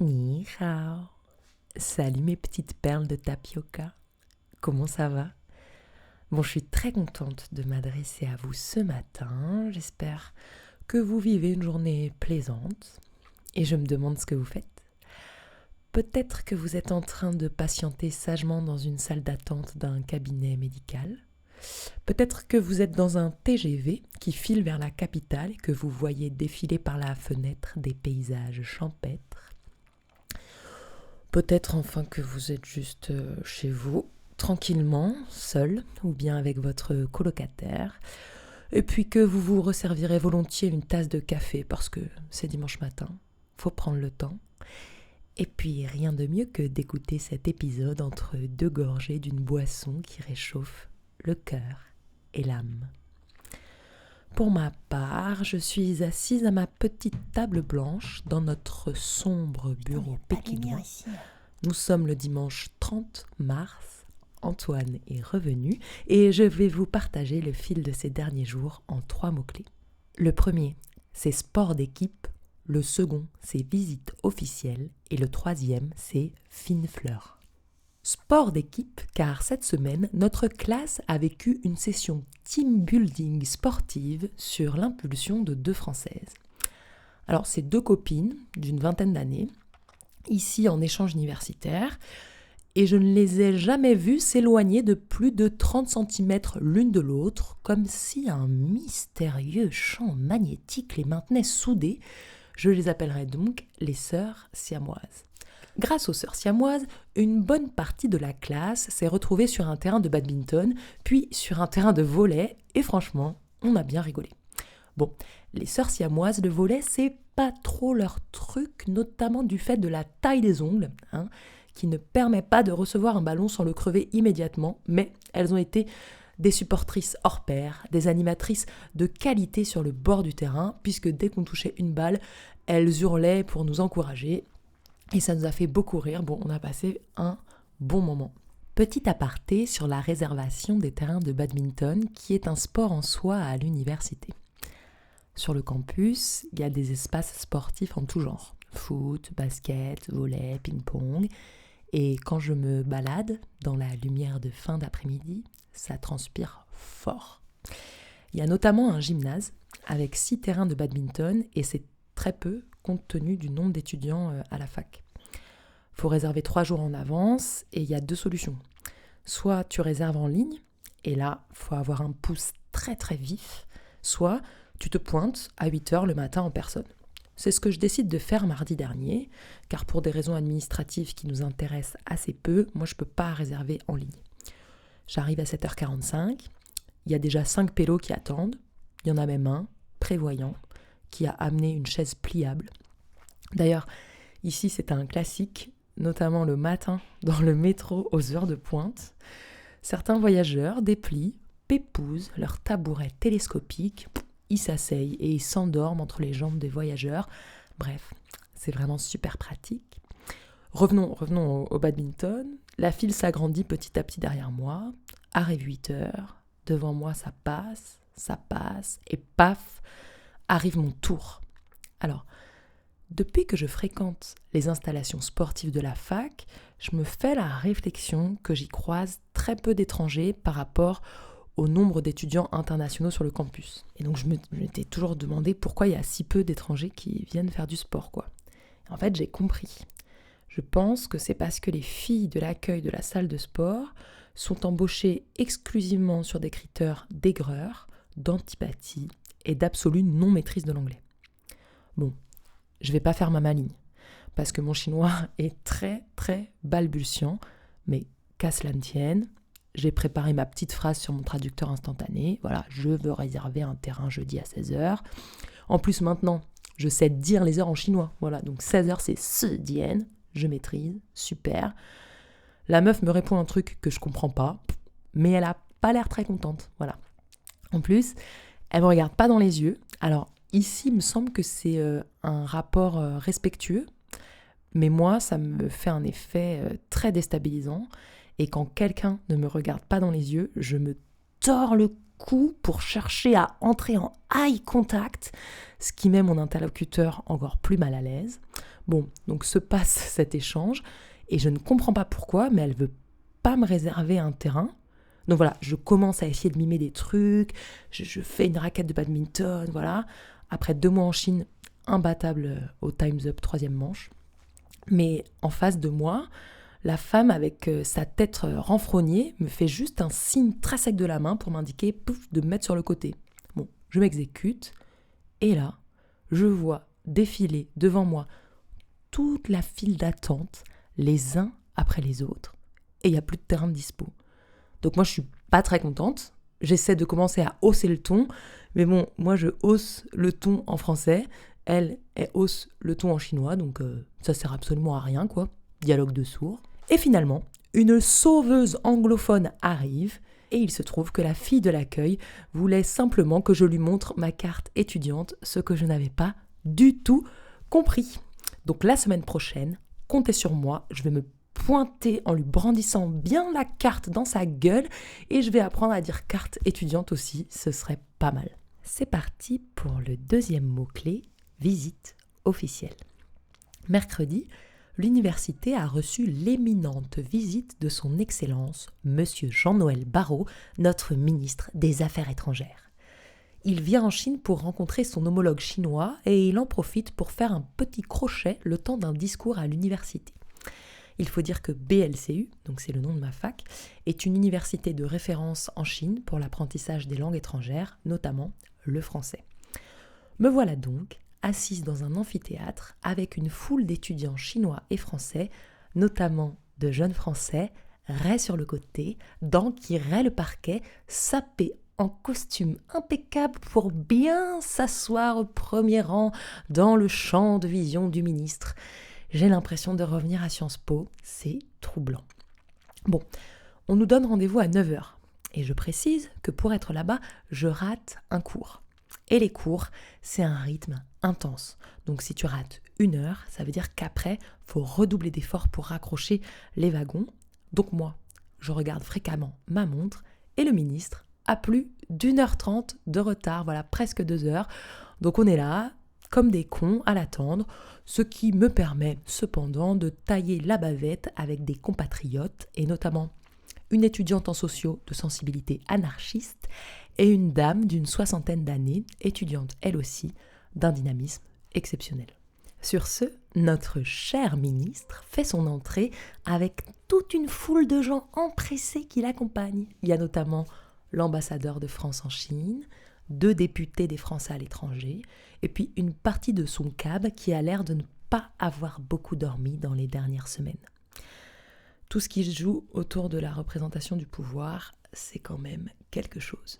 Ni hao. Salut mes petites perles de tapioca. Comment ça va? Bon, je suis très contente de m'adresser à vous ce matin. J'espère que vous vivez une journée plaisante. Et je me demande ce que vous faites. Peut-être que vous êtes en train de patienter sagement dans une salle d'attente d'un cabinet médical. Peut-être que vous êtes dans un TGV qui file vers la capitale et que vous voyez défiler par la fenêtre des paysages champêtres. Peut-être enfin que vous êtes juste chez vous, tranquillement, seul, ou bien avec votre colocataire, et puis que vous vous resservirez volontiers une tasse de café parce que c'est dimanche matin, faut prendre le temps. Et puis rien de mieux que d'écouter cet épisode entre deux gorgées d'une boisson qui réchauffe le cœur et l'âme. Pour ma part, je suis assise à ma petite table blanche dans notre sombre bureau pékinois. Nous sommes le dimanche 30 mars, Antoine est revenu et je vais vous partager le fil de ces derniers jours en 3 mots-clés. Le premier, c'est sport d'équipe, le second, c'est visite officielle et le troisième, c'est fine fleur. Sport d'équipe, car cette semaine, notre classe a vécu une session team building sportive sur l'impulsion de 2 Françaises. Alors, c'est 2 copines d'une vingtaine d'années, ici en échange universitaire, et je ne les ai jamais vues s'éloigner de plus de 30 cm l'une de l'autre, comme si un mystérieux champ magnétique les maintenait soudées. Je les appellerai donc les sœurs siamoises. Grâce aux sœurs siamoises, une bonne partie de la classe s'est retrouvée sur un terrain de badminton, puis sur un terrain de volley, et franchement, on a bien rigolé. Bon, les sœurs siamoises, le volley, c'est pas trop leur truc, notamment du fait de la taille des ongles, qui ne permet pas de recevoir un ballon sans le crever immédiatement, mais elles ont été des supportrices hors pair, des animatrices de qualité sur le bord du terrain, puisque dès qu'on touchait une balle, elles hurlaient pour nous encourager. Et ça nous a fait beaucoup rire. Bon, on a passé un bon moment. Petit aparté sur la réservation des terrains de badminton, qui est un sport en soi à l'université. Sur le campus, il y a des espaces sportifs en tout genre. Foot, basket, volley, ping-pong. Et quand je me balade dans la lumière de fin d'après-midi, ça transpire fort. Il y a notamment un gymnase avec 6 terrains de badminton et c'est très peu compte tenu du nombre d'étudiants à la fac. Il faut réserver 3 jours en avance et il y a 2 solutions. Soit tu réserves en ligne, et là, il faut avoir un pouce très très vif, soit tu te pointes à 8h le matin en personne. C'est ce que je décide de faire mardi dernier, car pour des raisons administratives qui nous intéressent assez peu, moi je ne peux pas réserver en ligne. J'arrive à 7h45, il y a déjà 5 pélos qui attendent, il y en a même un, prévoyant, qui a amené une chaise pliable. D'ailleurs, ici c'est un classique, notamment le matin dans le métro aux heures de pointe. Certains voyageurs déplient, pépousent leur tabouret télescopique, ils s'asseyent et ils s'endorment entre les jambes des voyageurs. Bref, c'est vraiment super pratique. Revenons au badminton. La file s'agrandit petit à petit derrière moi. Arrive 8h, devant moi ça passe, et paf, arrive mon tour. Alors, depuis que je fréquente les installations sportives de la fac, je me fais la réflexion que j'y croise très peu d'étrangers par rapport au nombre d'étudiants internationaux sur le campus. Et donc je m'étais toujours demandé pourquoi il y a si peu d'étrangers qui viennent faire du sport, quoi. En fait, j'ai compris. Je pense que c'est parce que les filles de l'accueil de la salle de sport sont embauchées exclusivement sur des critères d'aigreur, d'antipathie et d'absolue non-maîtrise de l'anglais. Bon, je vais pas faire ma maligne, parce que mon chinois est très très balbutiant, mais qu'à cela ne tienne, j'ai préparé ma petite phrase sur mon traducteur instantané. Voilà, je veux réserver un terrain jeudi à 16h. En plus, maintenant, je sais dire les heures en chinois. Voilà, donc 16h, c'est ce dien. Je maîtrise, super. La meuf me répond un truc que je comprends pas, mais elle a pas l'air très contente. Voilà. En plus, elle me regarde pas dans les yeux. Alors, ici, il me semble que c'est un rapport respectueux, mais moi, ça me fait un effet très déstabilisant. Et quand quelqu'un ne me regarde pas dans les yeux, je me tords le cou pour chercher à entrer en eye contact, ce qui met mon interlocuteur encore plus mal à l'aise. Bon, donc se passe cet échange, et je ne comprends pas pourquoi, mais elle veut pas me réserver un terrain. Donc voilà, je commence à essayer de mimer des trucs, je fais une raquette de badminton, voilà. Après 2 mois en Chine, imbattable au Time's Up 3e manche. Mais en face de moi, la femme avec sa tête renfrognée me fait juste un signe très sec de la main pour m'indiquer pouf, de me mettre sur le côté. Bon, je m'exécute, et là, je vois défiler devant moi toute la file d'attente, les uns après les autres, et il n'y a plus de terrain de dispo. Donc moi, je suis pas très contente. J'essaie de commencer à hausser le ton, mais bon, moi, je hausse le ton en français. Elle hausse le ton en chinois, donc ça sert absolument à rien, quoi. Dialogue de sourds. Et finalement, une sauveuse anglophone arrive, et il se trouve que la fille de l'accueil voulait simplement que je lui montre ma carte étudiante, ce que je n'avais pas du tout compris. Donc la semaine prochaine, comptez sur moi, je vais me pointer en lui brandissant bien la carte dans sa gueule et je vais apprendre à dire carte étudiante aussi, ce serait pas mal. C'est parti pour le 2e mot-clé, visite officielle. Mercredi, l'université a reçu l'éminente visite de son Excellence, Monsieur Jean-Noël Barrot, notre ministre des Affaires étrangères. Il vient en Chine pour rencontrer son homologue chinois et il en profite pour faire un petit crochet le temps d'un discours à l'université. Il faut dire que BLCU, donc c'est le nom de ma fac, est une université de référence en Chine pour l'apprentissage des langues étrangères, notamment le français. Me voilà donc assise dans un amphithéâtre avec une foule d'étudiants chinois et français, notamment de jeunes français, raies sur le côté, dents qui raient le parquet, sapés en costume impeccable pour bien s'asseoir au premier rang dans le champ de vision du ministre. J'ai l'impression de revenir à Sciences Po, c'est troublant. Bon, on nous donne rendez-vous à 9h. Et je précise que pour être là-bas, je rate un cours. Et les cours, c'est un rythme intense. Donc si tu rates 1 heure, ça veut dire qu'après, il faut redoubler d'efforts pour raccrocher les wagons. Donc moi, je regarde fréquemment ma montre et le ministre a plus d'1h30 de retard, voilà, presque 2 heures. Donc on est là, comme des cons, à l'attendre, ce qui me permet cependant de tailler la bavette avec des compatriotes, et notamment une étudiante en sociaux de sensibilité anarchiste et une dame d'une 60aine d'années, étudiante elle aussi, d'un dynamisme exceptionnel. Sur ce, notre cher ministre fait son entrée avec toute une foule de gens empressés qui l'accompagnent. Il y a notamment l'ambassadeur de France en Chine, 2 députés des Français à l'étranger, et puis une partie de son CAB qui a l'air de ne pas avoir beaucoup dormi dans les dernières semaines. Tout ce qui se joue autour de la représentation du pouvoir, c'est quand même quelque chose.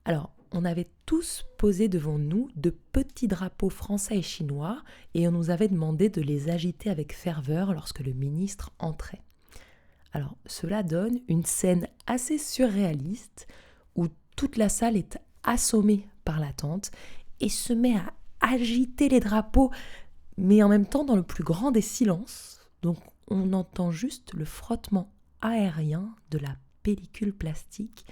Alors, on avait tous posé devant nous de petits drapeaux français et chinois et on nous avait demandé de les agiter avec ferveur lorsque le ministre entrait. Alors, cela donne une scène assez surréaliste où toute la salle est assommée par l'attente et se met à agiter les drapeaux, mais en même temps dans le plus grand des silences. Donc, on entend juste le frottement aérien de la pellicule plastique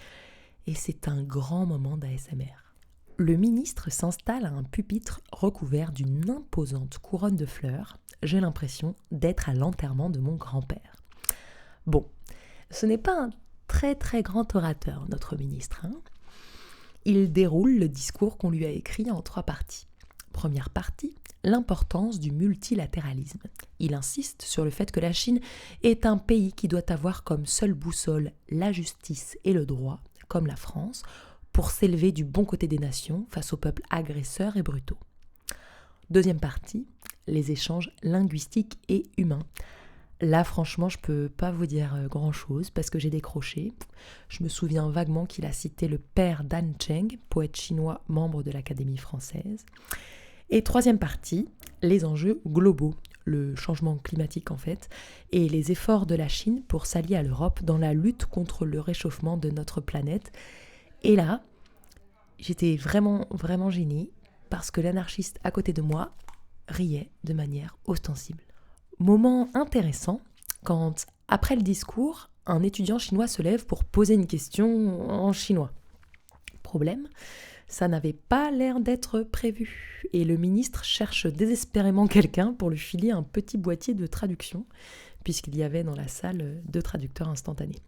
et c'est un grand moment d'ASMR. Le ministre s'installe à un pupitre recouvert d'une imposante couronne de fleurs. J'ai l'impression d'être à l'enterrement de mon grand-père. Bon, ce n'est pas un très très grand orateur, notre ministre. Il déroule le discours qu'on lui a écrit en 3 parties. Première partie, l'importance du multilatéralisme. Il insiste sur le fait que la Chine est un pays qui doit avoir comme seule boussole la justice et le droit, comme la France, pour s'élever du bon côté des nations face aux peuples agresseurs et brutaux. Deuxième partie, les échanges linguistiques et humains. Là, franchement, je peux pas vous dire grand-chose parce que j'ai décroché. Je me souviens vaguement qu'il a cité le père Dan Cheng, poète chinois membre de l'Académie française. Et troisième partie, les enjeux globaux, le changement climatique en fait, et les efforts de la Chine pour s'allier à l'Europe dans la lutte contre le réchauffement de notre planète. Et là, j'étais vraiment, vraiment gênée parce que l'anarchiste à côté de moi riait de manière ostensible. Moment intéressant quand, après le discours, un étudiant chinois se lève pour poser une question en chinois. Problème, Ça n'avait pas l'air d'être prévu, et le ministre cherche désespérément quelqu'un pour lui filer un petit boîtier de traduction, puisqu'il y avait dans la salle 2 traducteurs instantanés.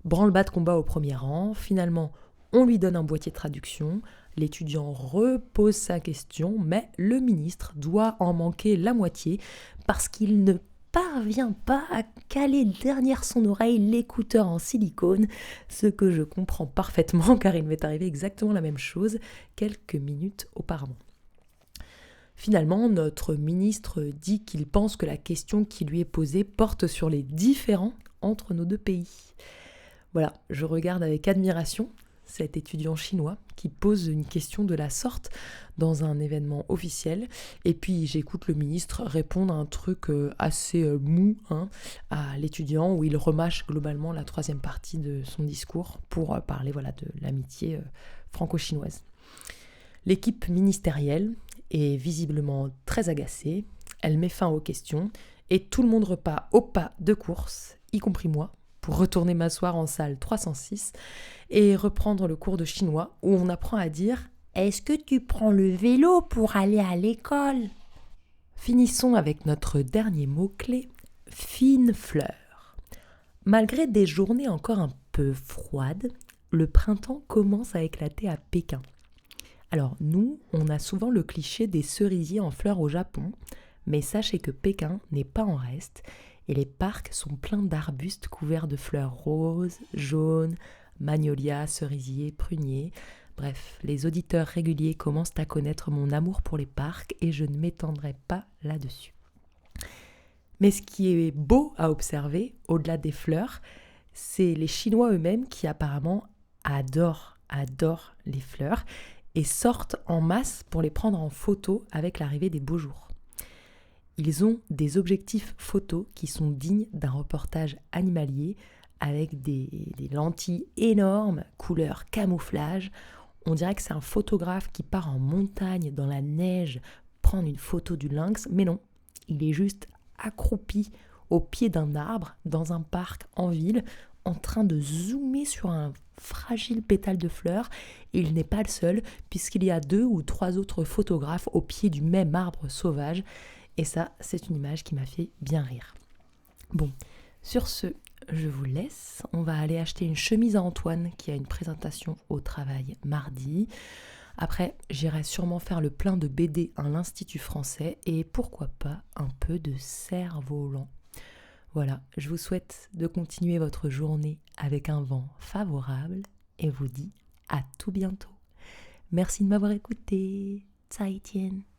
Branle-bas de combat au premier rang, finalement on lui donne un boîtier de traduction, l'étudiant repose sa question, mais le ministre doit en manquer la moitié parce qu'il ne parvient pas à caler derrière son oreille l'écouteur en silicone, ce que je comprends parfaitement car il m'est arrivé exactement la même chose quelques minutes auparavant. Finalement, notre ministre dit qu'il pense que la question qui lui est posée porte sur les différends entre nos deux pays. Voilà, je regarde avec admiration cet étudiant chinois qui pose une question de la sorte dans un événement officiel. Et puis j'écoute le ministre répondre à un truc assez mou à l'étudiant où il remâche globalement la 3e partie de son discours pour parler de l'amitié franco-chinoise. L'équipe ministérielle est visiblement très agacée. Elle met fin aux questions et tout le monde repart au pas de course, y compris moi, pour retourner m'asseoir en salle 306 et reprendre le cours de chinois où on apprend à dire « Est-ce que tu prends le vélo pour aller à l'école ?» Finissons avec notre dernier mot-clé, fine fleur. Malgré des journées encore un peu froides, le printemps commence à éclater à Pékin. Alors nous, on a souvent le cliché des cerisiers en fleurs au Japon, mais sachez que Pékin n'est pas en reste et les parcs sont pleins d'arbustes couverts de fleurs roses, jaunes, magnolias, cerisiers, pruniers. Bref, les auditeurs réguliers commencent à connaître mon amour pour les parcs et je ne m'étendrai pas là-dessus. Mais ce qui est beau à observer, au-delà des fleurs, c'est les Chinois eux-mêmes qui apparemment adorent les fleurs et sortent en masse pour les prendre en photo avec l'arrivée des beaux jours. Ils ont des objectifs photos qui sont dignes d'un reportage animalier avec des lentilles énormes, couleur camouflage. On dirait que c'est un photographe qui part en montagne, dans la neige, prendre une photo du lynx, mais non, il est juste accroupi au pied d'un arbre, dans un parc en ville, en train de zoomer sur un fragile pétale de fleurs. Et il n'est pas le seul, puisqu'il y a 2 ou 3 autres photographes au pied du même arbre sauvage. Et ça, c'est une image qui m'a fait bien rire. Bon, sur ce, je vous laisse. On va aller acheter une chemise à Antoine qui a une présentation au travail mardi. Après, j'irai sûrement faire le plein de BD à l'Institut français et pourquoi pas un peu de cerf-volant. Voilà, je vous souhaite de continuer votre journée avec un vent favorable et vous dis à tout bientôt. Merci de m'avoir écouté. 再见